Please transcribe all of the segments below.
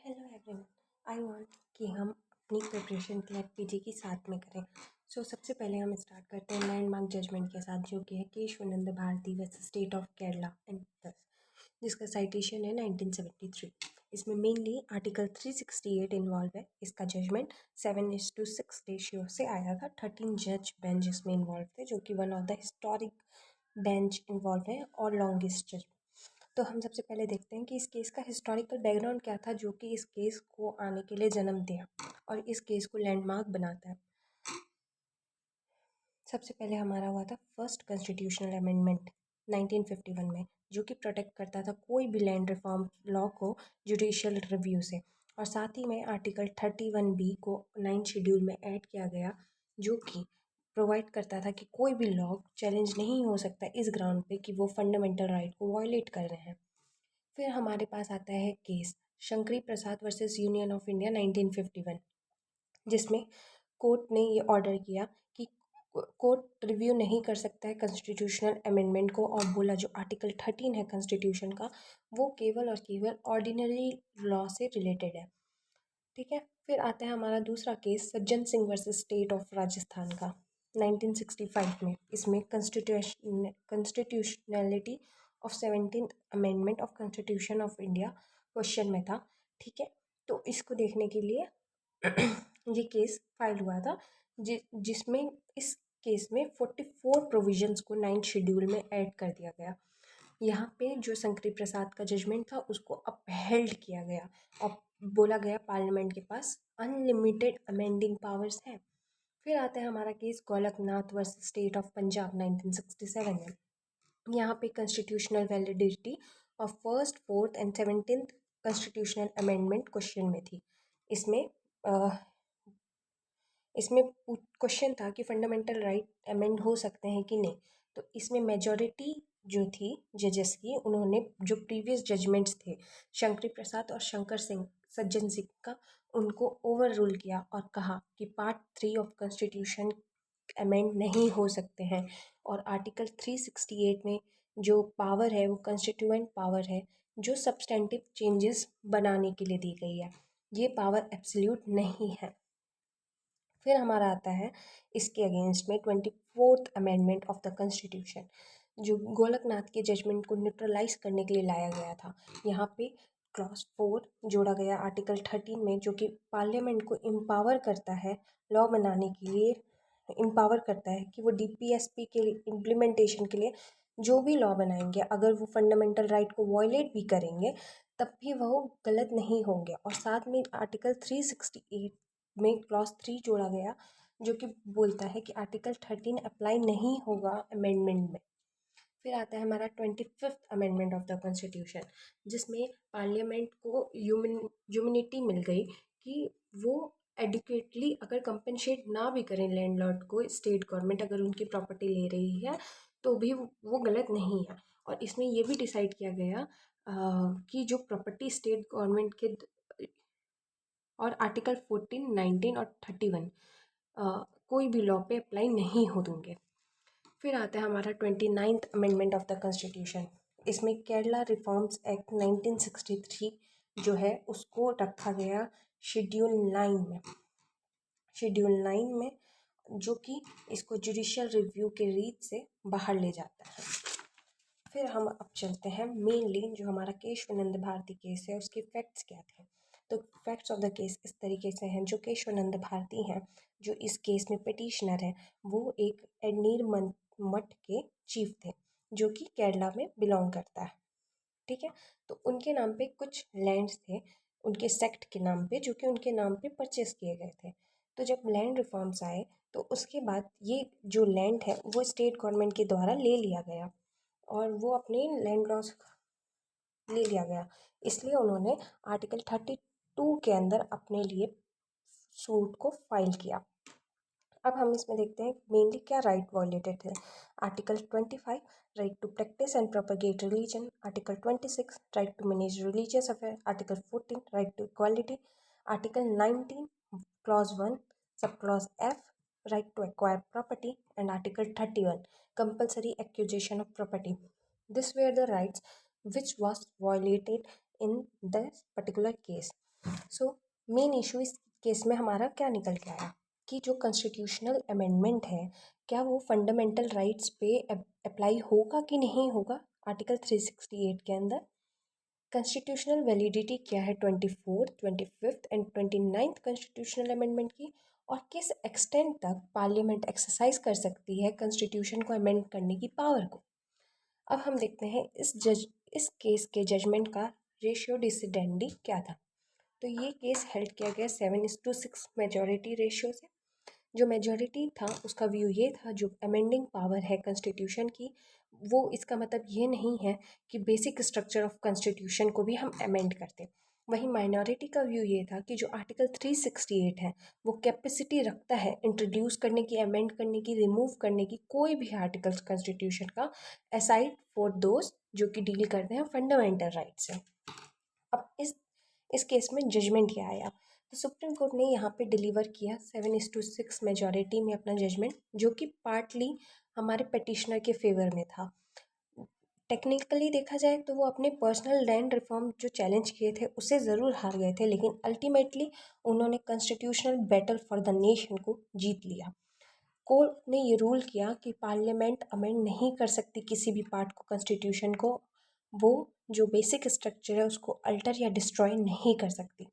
Hello everyone. I want कि हम अपनी प्रिपरेशन क्लैट पीजी की साथ में करें। सबसे पहले हम स्टार्ट करते हैं लैंडमार्क जजमेंट के साथ, जो कि है Kesavananda Bharati versus state of Kerala and दस, जिसका साइटेशन है 1973। इसमें मेनली आर्टिकल 368 इन्वॉल्व है। इसका जजमेंट 7:6 रेशियो से आया था। 13 जज बेंच इसमें इन्वॉल्व थे, जो कि one of the historic bench involve है और लॉन्गेस्ट जज। तो हम सबसे पहले देखते हैं कि इस केस का हिस्टोरिकल बैकग्राउंड क्या था, जो कि इस केस को आने के लिए जन्म दिया और इस केस को लैंडमार्क बनाता है। सबसे पहले हमारा हुआ था फर्स्ट कॉन्स्टिट्यूशनल अमेंडमेंट 1951 में, जो कि प्रोटेक्ट करता था कोई भी लैंड रिफॉर्म लॉ को जुडिशियल रिव्यू से। और साथ ही में आर्टिकल 31B को 9 शेड्यूल में ऐड किया गया, जो कि प्रोवाइड करता था कि कोई भी लॉ चैलेंज नहीं हो सकता इस ग्राउंड पे कि वो फंडामेंटल राइट को वायलेट कर रहे हैं। फिर हमारे पास आता है case Shankari Prasad versus union of India 1951, जिसमें कोर्ट ने ये ऑर्डर किया कि कोर्ट रिव्यू नहीं कर सकता है कॉन्स्टिट्यूशनल अमेंडमेंट को, और बोला जो आर्टिकल 13 है कॉन्स्टिट्यूशन का, वो केवल और केवल ऑर्डिनरी लॉ से रिलेटेड है। ठीक है। फिर आता है हमारा दूसरा case Sajjan Singh versus state of Rajasthan का 1965 में। इसमें constitutionality of 17th amendment of constitution of India question में था। ठीक है। तो इसको देखने के लिए ये केस फाइल हुआ था, जिसमें इस केस में 44 प्रोविजंस को 9th शेड्यूल में ऐड कर दिया गया। यहाँ पे जो शंकरी प्रसाद का जजमेंट था उसको अपहेल्ड किया गया और बोला गया पार्लियामेंट के पास अनलिमिटेड अमेंडिंग पावर्स हैं। फिर आता है हमारा case Golaknath versus state of Punjab 1967 में। यहाँ पे constitutional validity of first, fourth and 17th constitutional amendment question में थी। इसमें इसमें क्वेश्चन था कि फंडामेंटल राइट अमेंड हो सकते हैं कि नहीं। तो इसमें मेजॉरिटी जो थी जजेस की, उन्होंने जो प्रीवियस जजमेंट्स थे शंकरी प्रसाद और शंकर सिंह सज्जन सिंह का, उनको ओवर रूल किया और कहा कि पार्ट 3 ऑफ कॉन्स्टिट्यूशन अमेंड नहीं हो सकते हैं। और आर्टिकल 368 में जो पावर है वो कंस्टिट्यूएंट पावर है, जो सब्सटेंटिव चेंजेस बनाने के लिए दी गई है। ये पावर एब्सोल्यूट नहीं है। फिर हमारा आता है इसके अगेंस्ट में 24th amendment of the constitution, जो गोलकनाथ के जजमेंट को न्यूट्रलाइज करने के लिए लाया गया था। यहाँ पे क्लॉज 4 जोड़ा गया आर्टिकल 13 में, जो कि पार्लियामेंट को एम्पावर करता है लॉ बनाने के लिए, एम्पावर करता है कि वो डीपीएसपी के लिए इम्प्लीमेंटेशन के लिए जो भी लॉ बनाएंगे, अगर वो फंडामेंटल राइट को वायलेट भी करेंगे तब भी वो गलत नहीं होंगे। और साथ में आर्टिकल 368 में क्लॉज 3 जोड़ा गया, जो कि बोलता है कि आर्टिकल 13 अप्लाई नहीं होगा अमेंडमेंट में। फिर आता है हमारा 25th amendment of the constitution, जिसमें पार्लियामेंट को यूमिनिटी मिल गई कि वो एडुकेटली अगर कंपनशेट ना भी करें लैंडलॉर्ड को, स्टेट गवर्नमेंट अगर उनकी प्रॉपर्टी ले रही है तो भी वो गलत नहीं है। और इसमें ये भी डिसाइड किया गया कि जो प्रॉपर्टी स्टेट गवर्नमेंट के, और आर्टिकल 14, 19 और 31 कोई भी लॉ पे अप्लाई नहीं हो दूंगे। फिर आता है हमारा 29th amendment of the constitution. इसमें केरला रिफॉर्म्स एक्ट 1963 जो है उसको रखा गया शेड्यूल 9 में। शेड्यूल 9 में जो कि इसको जुडिशियल रिव्यू के रीत से बाहर ले जाता है। फिर हम अब चलते हैं मेनली जो हमारा केशवानंद भारती केस है उसके फैक्ट्स क्या थे। तो फैक्ट्स ऑफ द केस इस तरीके से हैं। जो केशवानंद भारती हैं, जो इस केस में पिटिशनर हैं, वो एक एडनीर मठ के चीफ थे, जो कि केरला में बिलोंग करता है। ठीक है। तो उनके नाम पे कुछ लैंड्स थे, उनके सेक्ट के नाम पे, जो कि उनके नाम पे परचेस किए गए थे। तो जब लैंड रिफॉर्म्स आए तो उसके बाद ये जो लैंड है वो स्टेट गवर्नमेंट के द्वारा ले लिया गया और वो अपने लैंड लॉस ले लिया गया। इसलिए उन्होंने आर्टिकल 32 के अंदर अपने लिए सूट को फाइल किया। अब हम इसमें देखते हैं मेनली क्या राइट वायलेटेड है। Article 25 right to practise and propagate religion, article 26 right to manage religious affair, article 14 right to equality, article 19 clause 1 sub clause F right to acquire property, and Article 31 compulsory acquisition of property. These were the rights which was violated in this particular case. So main issue इस case में हमारा क्या निकल के आया कि जो constitutional amendment है क्या वो फंडामेंटल राइट्स पे अप्लाई होगा कि नहीं होगा आर्टिकल 368 के अंदर। कॉन्स्टिट्यूशनल वैलिडिटी क्या है 24th 25th and 29th constitutional amendment की, और किस एक्सटेंट तक पार्लियामेंट एक्सरसाइज कर सकती है कॉन्स्टिट्यूशन को अमेंड करने की पावर को। अब हम देखते हैं इस केस के जजमेंट का रेशियो डिसिडेंडी क्या था। तो ये केस हेल्ड किया गया 7:6 मेजॉरिटी रेशियो से। जो मेजॉरिटी था उसका व्यू ये था जो अमेंडिंग पावर है कॉन्स्टिट्यूशन की, वो इसका मतलब ये नहीं है कि बेसिक स्ट्रक्चर ऑफ कॉन्स्टिट्यूशन को भी हम अमेंड करते। वहीं माइनॉरिटी का व्यू ये था कि जो आर्टिकल 368 है वो कैपेसिटी रखता है इंट्रोड्यूस करने की, अमेंड करने की, रिमूव करने की कोई भी आर्टिकल्स कॉन्स्टिट्यूशन का, असाइड फॉर दोज जो कि डील करते हैं फंडामेंटल राइट से। अब इस केस में जजमेंट क्या आया, तो सुप्रीम कोर्ट ने यहाँ पे डिलीवर किया 7:6 मेजॉरिटी में अपना जजमेंट, जो कि पार्टली हमारे पिटिशनर के फेवर में था। टेक्निकली देखा जाए तो वो अपने पर्सनल लैंड रिफॉर्म जो चैलेंज किए थे उससे ज़रूर हार गए थे, लेकिन अल्टीमेटली उन्होंने constitutional battle for the nation को जीत लिया। कोर्ट ने ये रूल किया कि पार्लियामेंट अमेंड नहीं कर सकती किसी भी पार्ट को कॉन्स्टिट्यूशन को, वो जो बेसिक स्ट्रक्चर है उसको अल्टर या डिस्ट्रॉय नहीं कर सकती।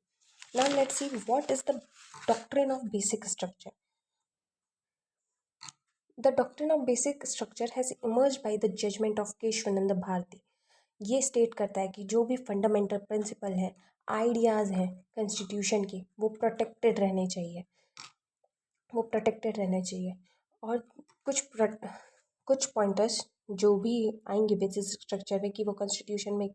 Now let's see what is the doctrine of basic structure. The doctrine of basic structure has emerge by the judgment of Kesavananda Bharati. ये स्टेट करता है कि जो भी फंडामेंटल प्रिंसिपल हैं, आइडियाज़ हैं कॉन्स्टिट्यूशन के, वो प्रोटेक्टेड रहने चाहिए, वो प्रोटेक्टेड रहने चाहिए। और कुछ पॉइंटर्स जो भी आएंगे बेसिक स्ट्रक्चर में कि वो कॉन्स्टिट्यूशन में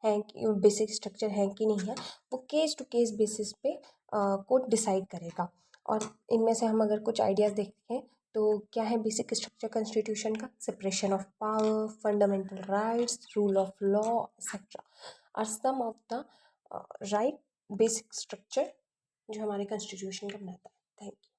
है कि बेसिक स्ट्रक्चर है कि नहीं है, वो केस टू केस बेसिस पे कोर्ट डिसाइड करेगा। और इनमें से हम अगर कुछ आइडियाज़ देखें तो क्या है बेसिक स्ट्रक्चर कॉन्स्टिट्यूशन का, separation of power, fundamental rights, rule of law etcetera are some of the right basic structure जो हमारे कॉन्स्टिट्यूशन का बनाता है। Thank you.